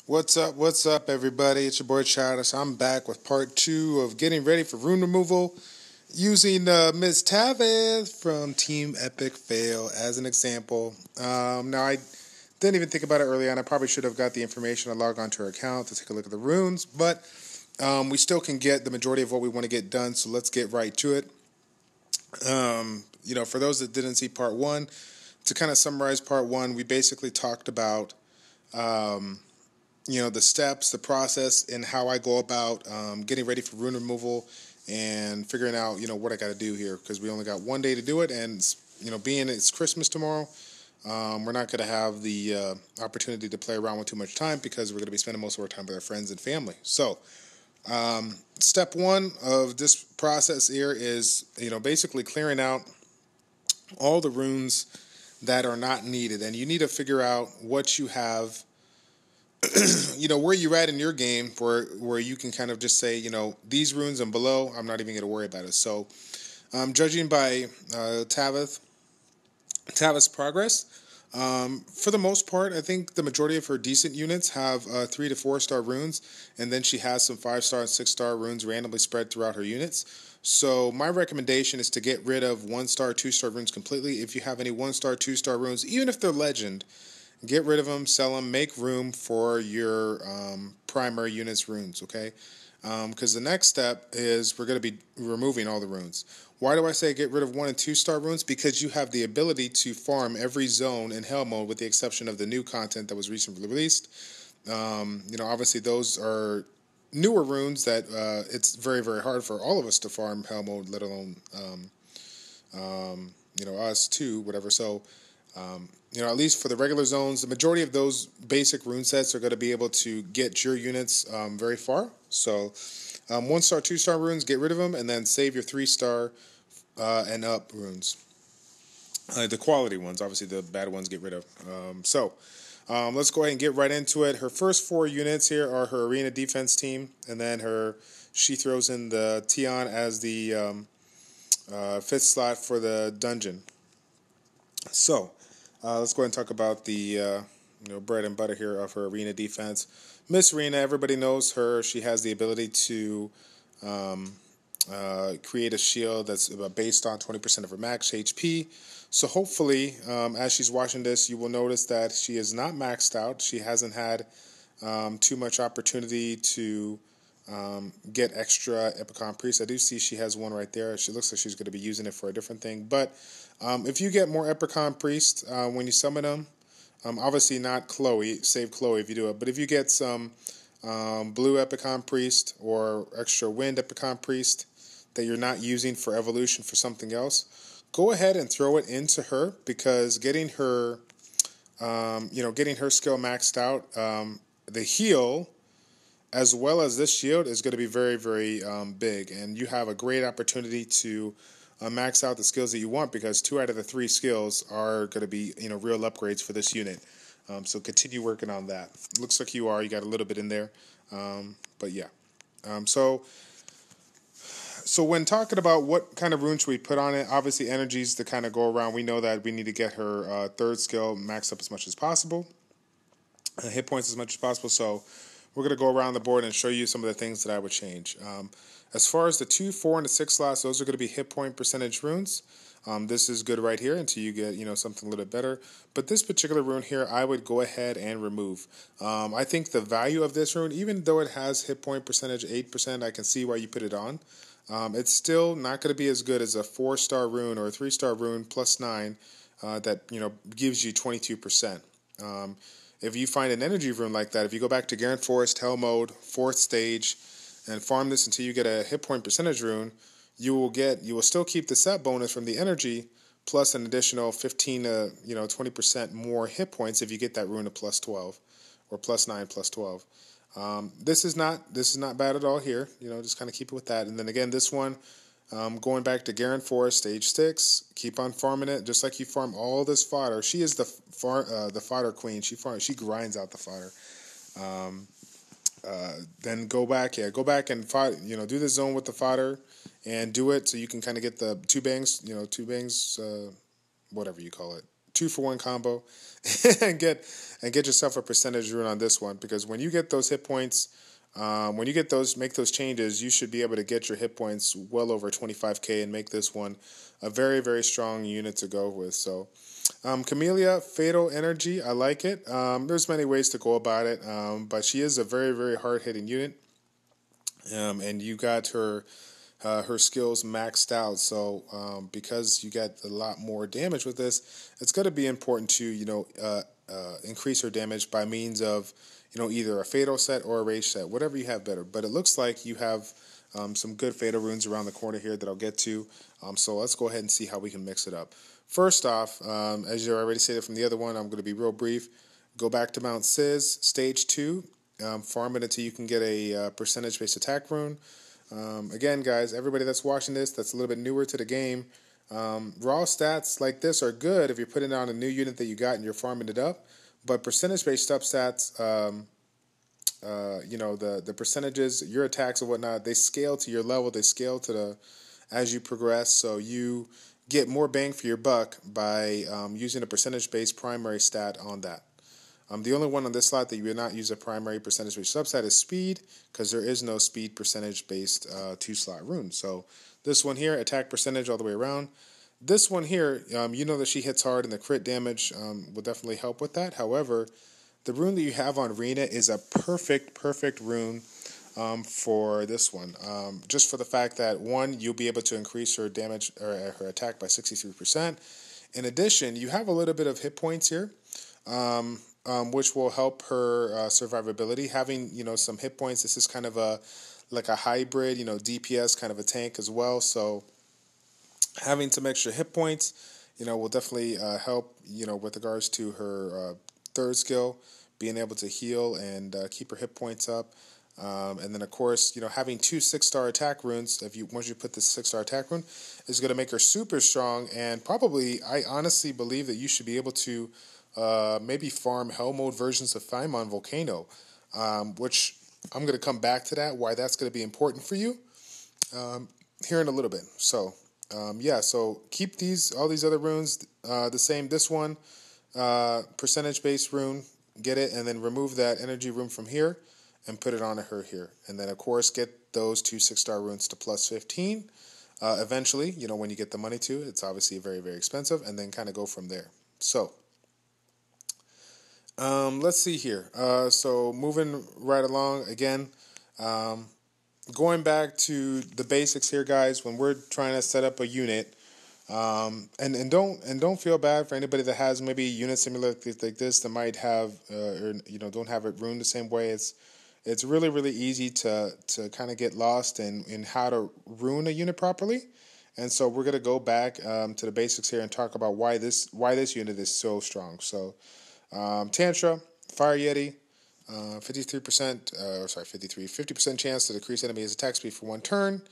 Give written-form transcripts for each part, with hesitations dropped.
What's up, everybody? It's your boy Childish. I'm back with part 2 of getting ready for rune removal using Ms. Taveth from Team Epic Fail as an example. Now, I didn't even think about it early on. I probably should have got the information to log onto her account to take a look at the runes, but we still can get the majority of what we want to get done, so let's get right to it. For those that didn't see part 1, to kind of summarize part 1, we basically talked about the steps, the process, and how I go about getting ready for rune removal and figuring out, what I got to do here, because we only got one day to do it, and, being it's Christmas tomorrow, we're not going to have the opportunity to play around with too much time because we're going to be spending most of our time with our friends and family. So, step 1 of this process here is, basically clearing out all the runes that are not needed, and you need to figure out what you have where you're at in your game where you can kind of just say, these runes and below, I'm not even going to worry about it. So, judging by Taveth's progress, for the most part, I think the majority of her decent units have 3 to 4 star runes, and then she has some 5-star and 6-star runes randomly spread throughout her units. So my recommendation is to get rid of 1-star, 2-star runes completely. If you have any 1-star, 2-star runes, even if they're legend, get rid of them, sell them, make room for your primary unit's runes, okay? Because the next step is we're going to be removing all the runes. Why do I say get rid of 1- and 2-star runes? Because you have the ability to farm every zone in Hell mode with the exception of the new content that was recently released. Obviously those are newer runes that it's very, very hard for all of us to farm Hell mode, let alone, us too, whatever. So, at least for the regular zones, the majority of those basic rune sets are going to be able to get your units very far. So 1-star, 2-star runes, get rid of them, and then save your 3-star and up runes. The quality ones, obviously the bad ones, get rid of. Let's go ahead and get right into it. Her first 4 units here are her arena defense team, and then she throws in the Tion as the 5th slot for the dungeon. So, let's go ahead and talk about the bread and butter here of her arena defense. Miss Arena, everybody knows her. She has the ability to create a shield that's based on 20% of her max HP. So hopefully, as she's watching this, you will notice that she is not maxed out. She hasn't had too much opportunity to get extra Epicon Priest. I do see she has one right there. She looks like she's going to be using it for a different thing. But if you get more Epicon Priest when you summon them, obviously not Chloe, save Chloe if you do it, but if you get some blue Epicon Priest or extra wind Epicon Priest that you're not using for evolution for something else, go ahead and throw it into her, because getting her skill maxed out, the heal as well as this shield is going to be very, very big, and you have a great opportunity to max out the skills that you want, because 2 out of the 3 skills are going to be real upgrades for this unit. So continue working on that. Looks like you got a little bit in there, but yeah. So when talking about what kind of runes should we put on it, obviously energies to kind of go around. We know that we need to get her 3rd skill maxed up as much as possible, hit points as much as possible. So we're going to go around the board and show you some of the things that I would change. As far as the 2, 4, and the 6 slots, those are going to be hit point percentage runes. This is good right here until you get something a little bit better. But this particular rune here, I would go ahead and remove. I think the value of this rune, even though it has hit point percentage 8%, I can see why you put it on. It's still not going to be as good as a 4-star rune or a 3-star rune plus 9 that gives you 22%. If you find an energy rune like that, if you go back to Garen Forest, Hell Mode, 4th stage, and farm this until you get a hit point percentage rune, you will still keep the set bonus from the energy, plus an additional 15 to 20% more hit points if you get that rune of plus 12, or plus 9, plus 12. This is not bad at all here. Just kind of keep it with that. And then again, this one, going back to Garen Forest, stage 6, keep on farming it, just like you farm all this fodder. She is the fodder queen. She grinds out the fodder. Then go back and fight, do the zone with the fodder, and do it so you can kind of get the 2 bangs, whatever you call it, 2-for-1 combo, and get yourself a percentage rune on this one, because when you get those hit points, when you get those, make those changes, you should be able to get your hit points well over 25k and make this one a very, very strong unit to go with. So Camellia, Fatal Energy, I like it. There's many ways to go about it, but she is a very, very hard-hitting unit, and you got her skills maxed out. So because you get a lot more damage with this, it's going to be important to increase her damage by means of either a fatal set or a rage set, whatever you have better. But it looks like you have some good fatal runes around the corner here that I'll get to. So let's go ahead and see how we can mix it up. First off, as you already stated from the other one, I'm going to be real brief. Go back to Mount Sis, Stage 2, farm it until you can get a percentage-based attack rune. Again, guys, everybody that's watching this that's a little bit newer to the game, raw stats like this are good if you're putting on a new unit that you got and you're farming it up. But percentage-based substats, the percentages, your attacks and whatnot, they scale to your level. They scale to as you progress. So you get more bang for your buck by using a percentage-based primary stat on that. The only one on this slot that you would not use a primary percentage-based substat is speed, because there is no speed percentage-based 2-slot rune. So this one here, attack percentage all the way around. This one here, you know that she hits hard, and the crit damage will definitely help with that. However, the rune that you have on Rune is a perfect rune for this one. Just for the fact that, one, you'll be able to increase her damage or her attack by 63%. In addition, you have a little bit of hit points here, which will help her survivability. Having some hit points, this is kind of like a hybrid, DPS kind of a tank as well. So having some extra hit points, will definitely help, with regards to her third skill, being able to heal and keep her hit points up. And then, of course, having 2 6-star attack runes, once you put this 6-star attack rune, is going to make her super strong. And probably, I honestly believe that you should be able to maybe farm Hell Mode versions of Thaimon Volcano, which I'm going to come back to that, why that's going to be important for you here in a little bit. So, so keep all these other runes the same. This one, percentage-based rune, get it, and then remove that energy rune from here and put it on her here. And then, of course, get those 2 6-star runes to plus 15. Eventually, when you get the money to it, it's obviously very, very expensive, and then kind of go from there. So, let's see here. So moving right along again, going back to the basics here, guys. When we're trying to set up a unit, and don't feel bad for anybody that has maybe units similar like this that might have or don't have it ruined the same way. It's really, really easy to kind of get lost in how to rune a unit properly. And so we're gonna go back to the basics here and talk about why this unit is so strong. So. Tantra, Fire Yeti, 50% chance to decrease enemy's attack speed for 1 turn.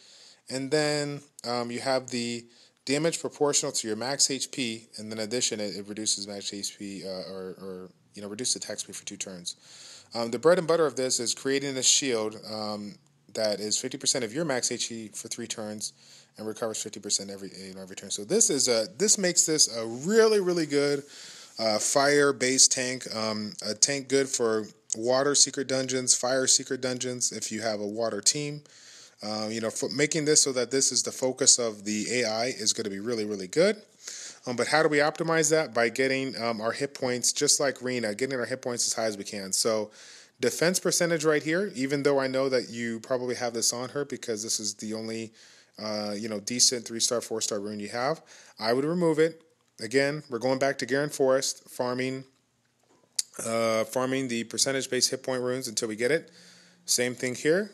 And then you have the damage proportional to your max HP, and then in addition, it reduces max HP or reduces attack speed for 2 turns. The bread and butter of this is creating a shield that is 50% of your max HP for 3 turns and recovers 50% every turn. So this makes this a really, really good fire-based tank, a tank good for water secret dungeons, fire secret dungeons, if you have a water team. For making this so that this is the focus of the AI is going to be really, really good. But how do we optimize that? By getting our hit points, just like Rina, getting our hit points as high as we can. So defense percentage right here, even though I know that you probably have this on her because this is the only, decent 3-star, 4-star rune you have, I would remove it. Again, we're going back to Garen Forest, farming the percentage-based hit point runes until we get it. Same thing here,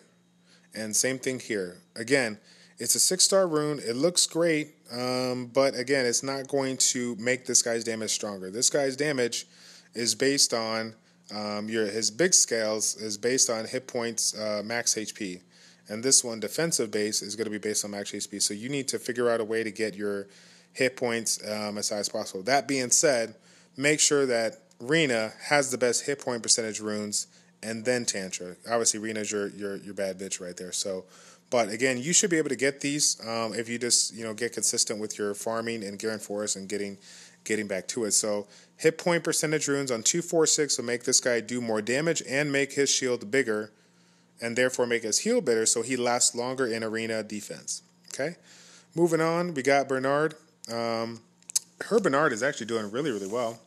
and same thing here. Again, it's a 6-star rune. It looks great, but again, it's not going to make this guy's damage stronger. This guy's damage is based on his big scales is based on hit points, max HP, and this one, defensive base, is going to be based on max HP. So you need to figure out a way to get your hit points as high as possible. That being said, make sure that Rina has the best hit point percentage runes, and then Tantra. Obviously, Rina's your bad bitch right there. So, but again, you should be able to get these if you just get consistent with your farming and Garen Forest and getting getting back to it. So hit point percentage runes on 2, 4, 6 will make this guy do more damage and make his shield bigger, and therefore make his heal better, so he lasts longer in arena defense. Okay, moving on, we got Bernard. Her Bernard is actually doing really, really well.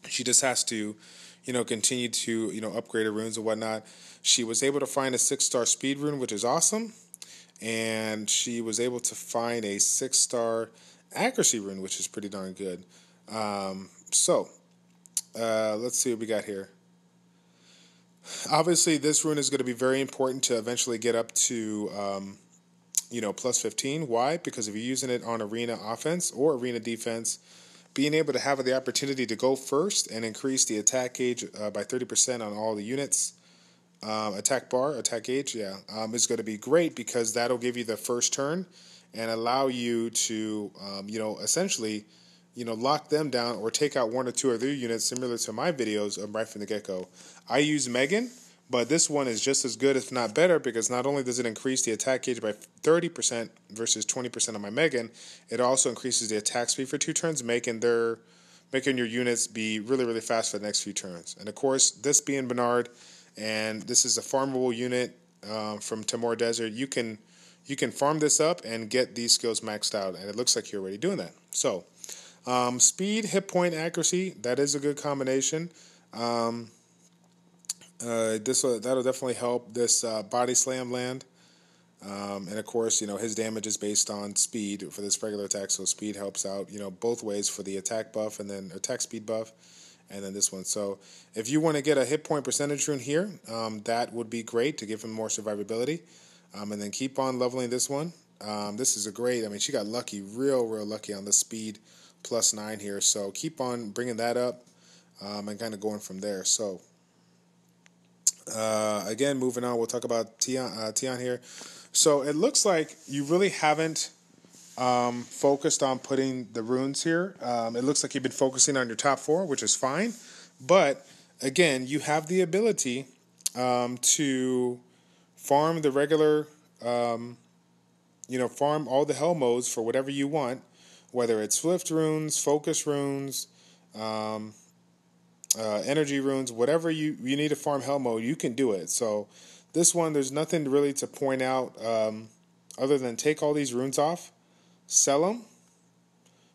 She just has to, continue to, upgrade her runes and whatnot. She was able to find a 6-star speed rune, which is awesome. And she was able to find a 6-star accuracy rune, which is pretty darn good. Let's see what we got here. Obviously, this rune is going to be very important to eventually get up to, plus 15. Why? Because if you're using it on arena offense or arena defense, being able to have the opportunity to go first and increase the attack gauge by 30% on all the units, attack gauge, is going to be great, because that'll give you the first turn and allow you to, essentially, lock them down or take out 1 or 2 of their units, similar to my videos right from the get-go. I use Megan, but this one is just as good, if not better, because not only does it increase the attack gauge by 30% versus 20% on my Megan, it also increases the attack speed for 2 turns, making your units be really, really fast for the next few turns. And of course, this being Bernard, and this is a farmable unit from Timor Desert, you can farm this up and get these skills maxed out, and it looks like you're already doing that. So, speed, hit point, accuracy, that is a good combination. That'll definitely help this body slam land. And of course, his damage is based on speed for this regular attack, so speed helps out, both ways for the attack buff and then attack speed buff, and then this one. So if you want to get a hit point percentage rune here, that would be great to give him more survivability. And then keep on leveling this one. This is a great, she got lucky, real lucky on the speed +9 here. So keep on bringing that up and kind of going from there. So again, moving on, we'll talk about Tian here. So it looks like you really haven't focused on putting the runes here. It looks like you've been focusing on your top 4, which is fine. But again, you have the ability to farm the regular, farm all the hell modes for whatever you want, whether it's swift runes, focus runes, energy runes, whatever you need to farm hell mode, you can do it. So this one, there's nothing really to point out other than take all these runes off, sell them,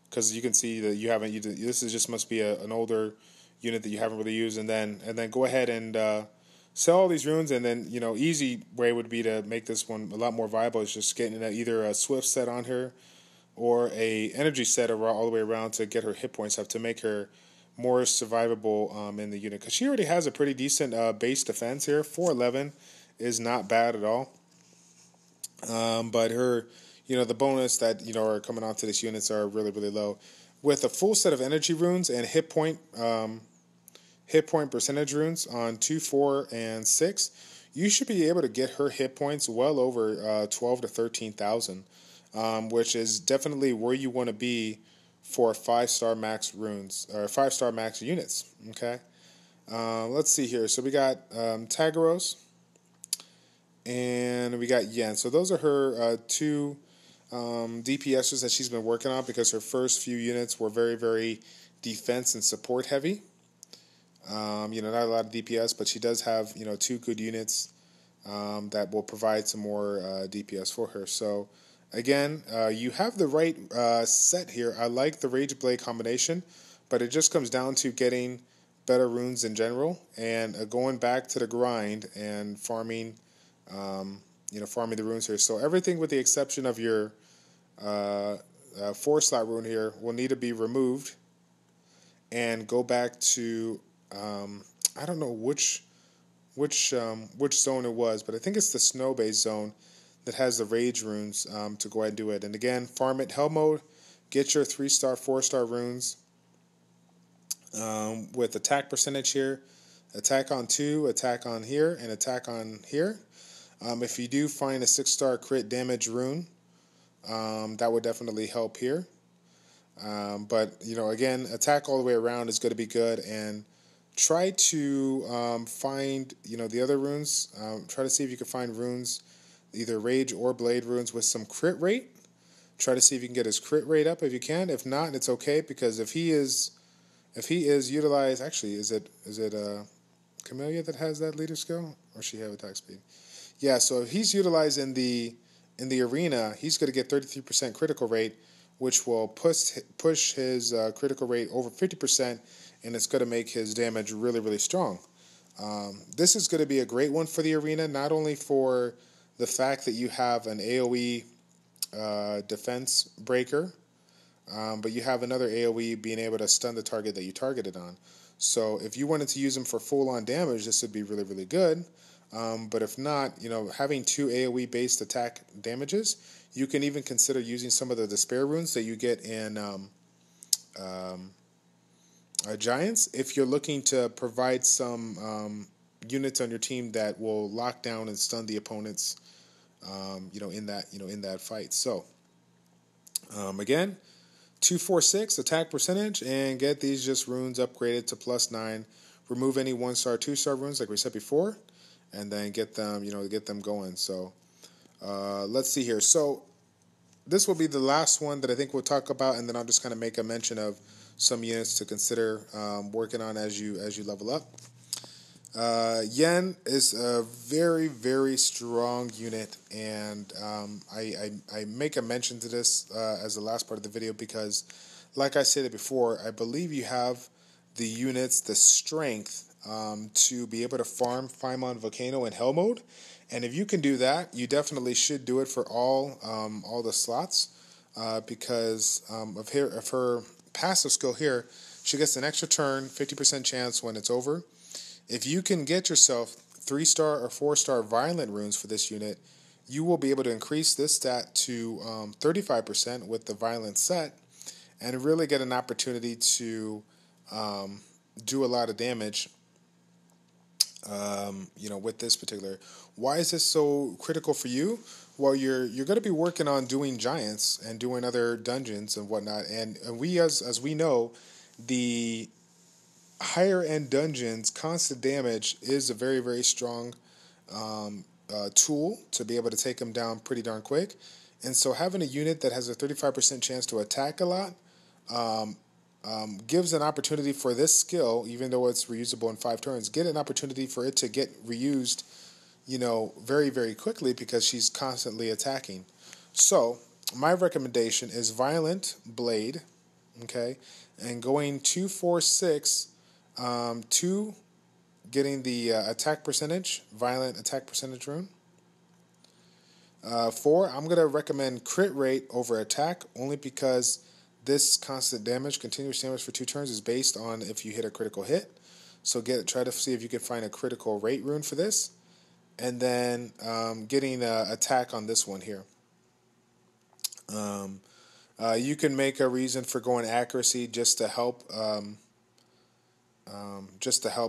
because you can see that you haven't. This is just must be an older unit that you haven't really used, and then go ahead and sell all these runes, and then easy way would be to make this one a lot more viable is just getting either a swift set on her or a energy set all the way around to get her hit points up to make her more survivable in the unit, because she already has a pretty decent base defense here. 411 is not bad at all. But her, the bonus that are coming onto these units are really, really low. With a full set of energy runes and hit point percentage runes on 2, 4, and 6, you should be able to get her hit points well over 12 to 13,000, which is definitely where you want to be for 5-star max runes or 5-star max units. Okay, let's see here. So we got Tagaros and we got Yen. So those are her 2 DPSs that she's been working on, because her first few units were very, very defense and support heavy. Not a lot of DPS, but she does have 2 good units that will provide some more DPS for her. So again, you have the right set here. I like the Rage Blade combination, but it just comes down to getting better runes in general and going back to the grind and farming, farming the runes here. So everything with the exception of your 4-slot rune here will need to be removed and go back to I don't know which zone it was, but I think it's the snow-based zone that has the rage runes to go ahead and do it. And again, farm it hell mode, get your 3-star, 4-star runes with attack percentage here, attack on 2, attack on here, and attack on here. If you do find a 6-star crit damage rune, that would definitely help here. But again, attack all the way around is going to be good, and try to find the other runes. Try to see if you can find runes, either rage or blade runes with some crit rate, Try to see if you can get his crit rate up if you can. If not, it's okay, because if he is utilized, actually, is it Camellia that has that leader skill, or she have attack speed? Yeah, so if he's utilized in the arena, he's going to get 33% critical rate, which will push his critical rate over 50%, and it's going to make his damage really, really strong. This is going to be a great one for the arena, not only for the fact that you have an AoE defense breaker, but you have another AoE being able to stun the target that you targeted on. So if you wanted to use him for full-on damage, this would be really, really good. But if not, having 2 AoE-based attack damages, you can even consider using some of the despair runes that you get in Giants if you're looking to provide some units on your team that will lock down and stun the opponents, in that fight. So again, 246 attack percentage, and get these just runes upgraded to +9. Remove any 1-star, 2-star runes like we said before, and then get them, get them going. So let's see here. So this will be the last one that I think we'll talk about, and then I'll just kind of make a mention of some units to consider working on as you level up. Yen is a very, very strong unit, and I make a mention to this as the last part of the video because, like I said before, I believe you have the units, the strength to be able to farm Faimon Volcano in Hell mode, and if you can do that, you definitely should do it for all the slots because of her passive skill here. She gets an extra turn, 50% chance when it's over. If you can get yourself 3-star or 4-star violent runes for this unit, you will be able to increase this stat to 35% with the violent set, and really get an opportunity to do a lot of damage. With this particular. Why is this so critical for you? Well, you're going to be working on doing giants and doing other dungeons and whatnot, and we as we know, the higher end dungeons, constant damage is a very, very strong tool to be able to take them down pretty darn quick. And so having a unit that has a 35% chance to attack a lot gives an opportunity for this skill, even though it's reusable in 5 turns, get an opportunity for it to get reused, very, very quickly because she's constantly attacking. So my recommendation is Violent Blade, okay, and going 246 to getting the attack percentage, violent attack percentage rune. 4, I'm going to recommend crit rate over attack, only because this constant damage, continuous damage for 2 turns, is based on if you hit a critical hit. So try to see if you can find a critical rate rune for this. And then getting attack on this one here. You can make a reason for going accuracy just to help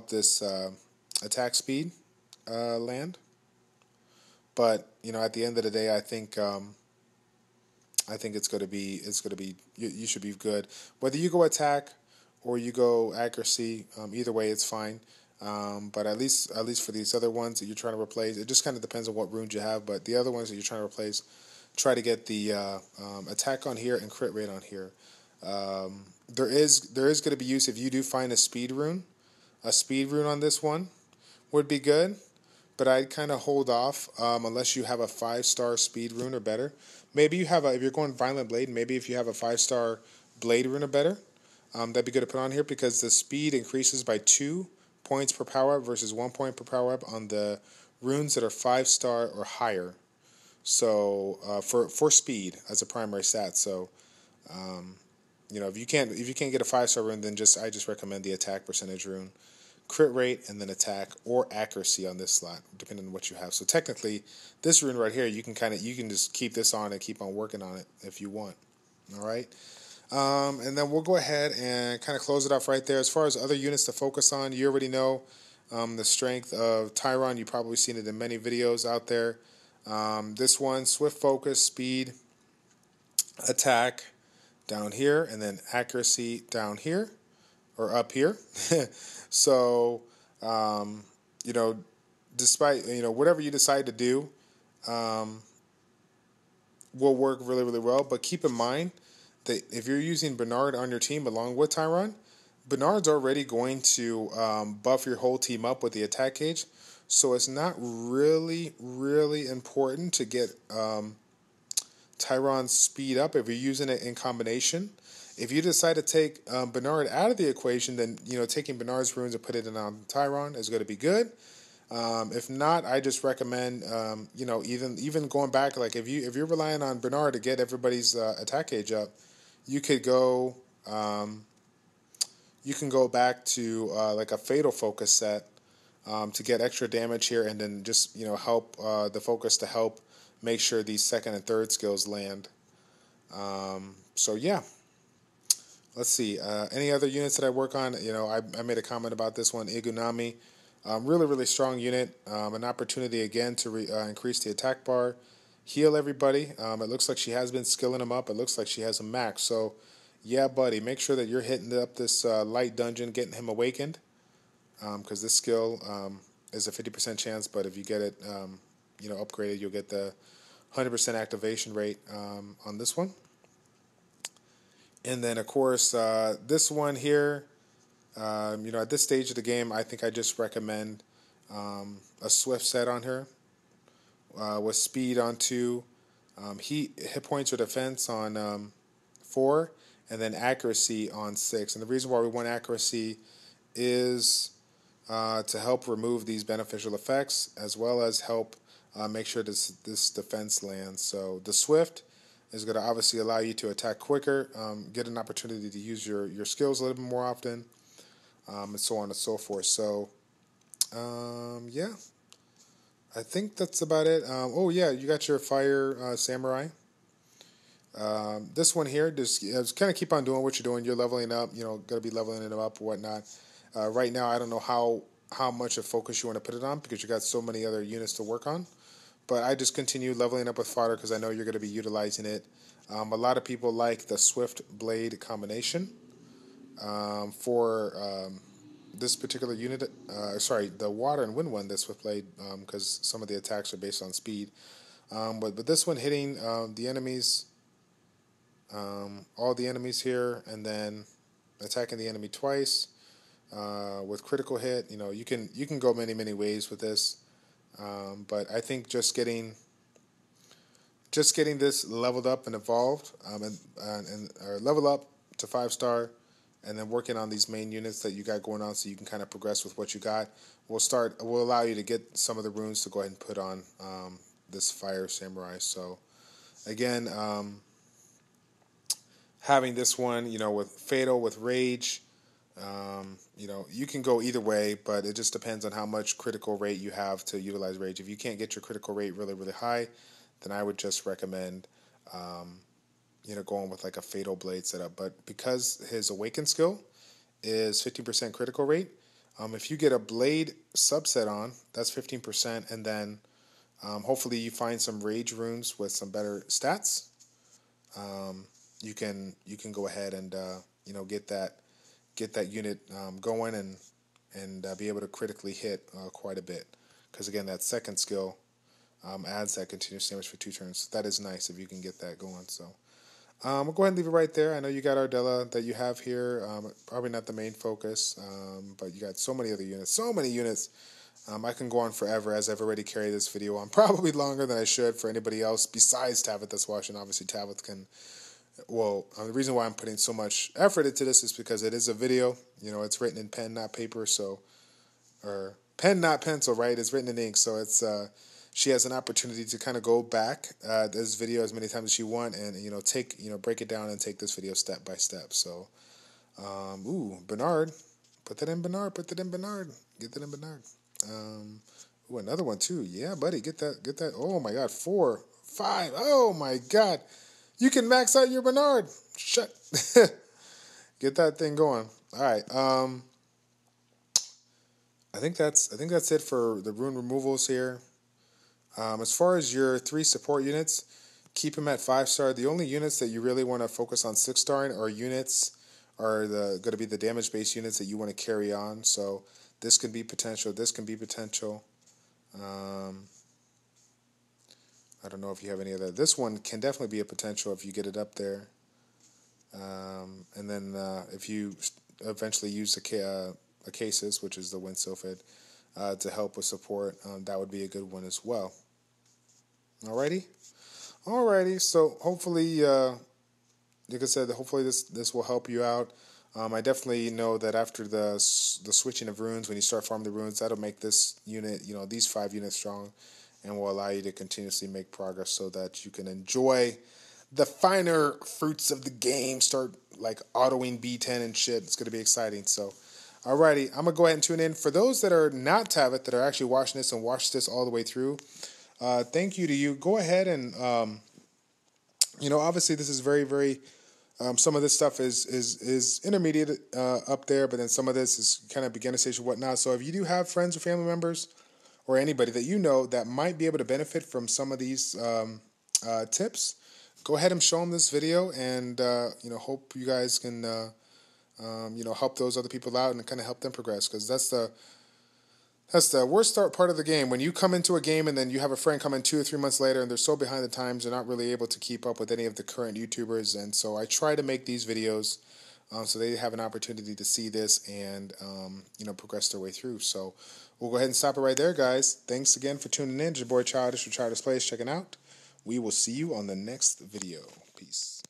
this attack speed land. But at the end of the day, I think it's going to be you should be good whether you go attack or you go accuracy. Either way, it's fine. But at least for these other ones that you're trying to replace, it just kind of depends on what runes you have. But the other ones that you're trying to replace, try to get the attack on here and crit rate on here. There is going to be use if you do find a speed rune. A speed rune on this one would be good, but I'd kind of hold off unless you have a 5-star speed rune or better. Maybe you have if you're going Violent Blade, maybe if you have a 5-star blade rune or better, that'd be good to put on here because the speed increases by 2 points per power up versus 1 point per power up on the runes that are 5-star or higher. So for speed as a primary stat. So if you can't get a 5-star rune, then I just recommend the attack percentage rune, crit rate, and then attack or accuracy on this slot, depending on what you have. So technically, this rune right here, you can just keep this on and keep on working on it if you want. All right. And then we'll go ahead and kind of close it off right there. As far as other units to focus on, you already know the strength of Tyron. You've probably seen it in many videos out there. This one, swift focus, speed, attack down here, and then accuracy down here or up here. So, despite, whatever you decide to do, will work really, really well. But keep in mind that if you're using Bernard on your team along with Tyron, Bernard's already going to buff your whole team up with the attack gauge. So it's not really, really important to get Tyron's speed up if you're using it in combination. If you decide to take Bernard out of the equation, then taking Bernard's runes and putting it on Tyron is going to be good. If not, I just recommend even going back, like if you're relying on Bernard to get everybody's attack gauge up, you could go you can go back to like a fatal focus set to get extra damage here, and then just help the focus to help make sure these second and third skills land. So yeah. Let's see. Any other units that I work on? I made a comment about this one, Igunami. Really, really strong unit. An opportunity again to increase the attack bar, heal everybody. It looks like she has been skilling them up. It looks like she has a max. So, yeah, buddy, make sure that you're hitting up this light dungeon, getting him awakened, because this skill is a 50% chance. But if you get it, upgraded, you'll get the 100% activation rate on this one. And then, of course, this one here, at this stage of the game, I think I just recommend a swift set on her with speed on 2, hit points or defense on 4, and then accuracy on 6. And the reason why we want accuracy is to help remove these beneficial effects, as well as help make sure this defense lands. So the swift is going to obviously allow you to attack quicker, get an opportunity to use your skills a little bit more often, and so on and so forth. So, yeah, I think that's about it. Oh, yeah, you got your fire samurai. This one here, just kind of keep on doing what you're doing. You're leveling up, going to be leveling it up or whatnot. Right now, I don't know how much of focus you want to put it on because you got so many other units to work on. But I just continue leveling up with fodder because I know you're going to be utilizing it. A lot of people like the Swift Blade combination for this particular unit. The Water and Wind one, the Swift Blade, because some of the attacks are based on speed. But this one hitting the enemies, all the enemies here, and then attacking the enemy twice with critical hit. You can go many ways with this. But I think just getting this leveled up and evolved, or level up to 5-star, and then working on these main units that you got going on, so you can kind of progress with what you got. Will allow you to get some of the runes to go ahead and put on this fire samurai. So again, having this one, with fatal, with rage. You can go either way, but it just depends on how much critical rate you have to utilize rage. If you can't get your critical rate really, really high, then I would just recommend, going with like a fatal blade setup. But because his awaken skill is 15% critical rate, if you get a blade subset on, that's 15%, and then hopefully you find some rage runes with some better stats. You can go ahead and get that unit going and be able to critically hit quite a bit, because again that second skill adds that continuous damage for 2 turns. That is nice if you can get that going. So we'll go ahead and leave it right there. I know you got Ardella that you have here, probably not the main focus, but you got so many other units, so many units. I can go on forever, as I've already carried this video on probably longer than I should for anybody else besides Taveth that's watching. Obviously Taveth can. Well, the reason why I'm putting so much effort into this is because it is a video. It's written in pen, not paper, or pen, not pencil, right? It's written in ink, so it's she has an opportunity to kind of go back this video as many times as she wants, and break it down and take this video step by step. So, Bernard, put that in Bernard, get that in Bernard. Another one too. Yeah, buddy, get that. Oh my God, 4, 5. Oh my God. You can max out your Bernard. Shut. Get that thing going. All right. I think that's it for the rune removals here. As far as your 3 support units, keep them at 5-star. The only units that you really want to focus on 6-starring are going to be the damage-based units that you want to carry on. So this can be potential. This can be potential. I don't know if you have any other. This one can definitely be a potential if you get it up there. And then if you eventually use the cases, which is the wind sylphid, to help with support, that would be a good one as well. Alrighty. So hopefully, like I said, hopefully this will help you out. I definitely know that after the switching of runes, when you start farming the runes, that'll make this unit, these 5 units strong, and will allow you to continuously make progress so that you can enjoy the finer fruits of the game. Start like autoing B10 and shit. It's going to be exciting. So, alrighty, I'm going to go ahead and tune in. For those that are not Taveth, that are actually watching this and watch this all the way through, thank you to you. Go ahead and, obviously this is very, very, some of this stuff is intermediate up there, but then some of this is kind of beginner stage and whatnot. So if you do have friends or family members or anybody that you know that might be able to benefit from some of these tips, go ahead and show them this video, and hope you guys can help those other people out and kind of help them progress, because that's the worst part of the game. When you come into a game and then you have a friend come in 2 or 3 months later and they're so behind the times, they're not really able to keep up with any of the current YouTubers. And so I try to make these videos so they have an opportunity to see this and progress their way through. So we'll go ahead and stop it right there, guys. Thanks again for tuning in. It's your boy Childish from ChildishPlays checking out. We will see you on the next video. Peace.